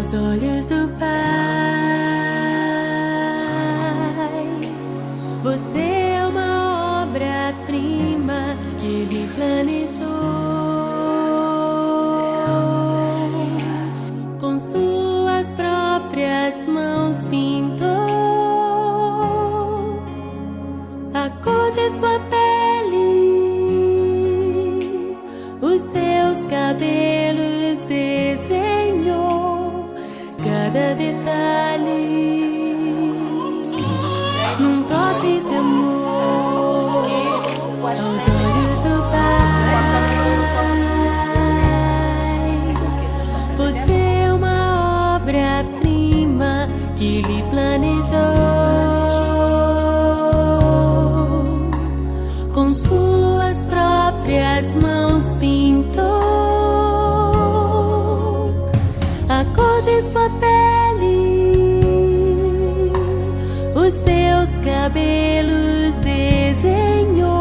aos olhos do Pai. Você é uma obra-prima que Ele planejou. Com suas próprias mãos pintou a cor de sua pele, os seus cabelos desenhou cada detalhe num toque de amor aos olhos do Pai. Você é uma obra-prima que Ele planejou. Com suas próprias mãos pintou a cor de sua pele, os seus cabelos desenhou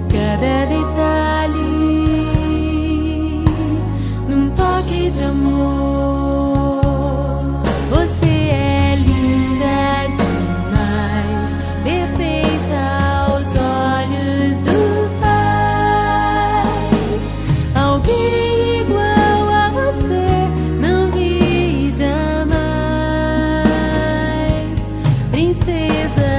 cada detalhe num toque de amor. Você é linda demais, perfeita aos olhos do Pai. Alguém igual a você não vi jamais. Princesa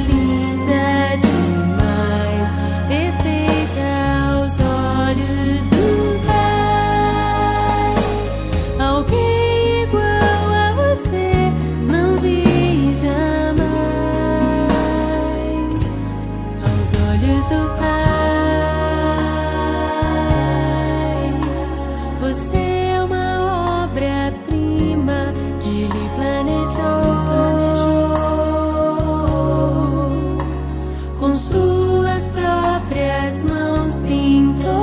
linda demais, perfeita aos olhos do Pai. Alguém igual a você não vi jamais aos olhos do Pai. Você é uma obra-prima que Ele planejou. Com suas próprias mãos pintou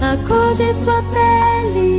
a cor de sua pele,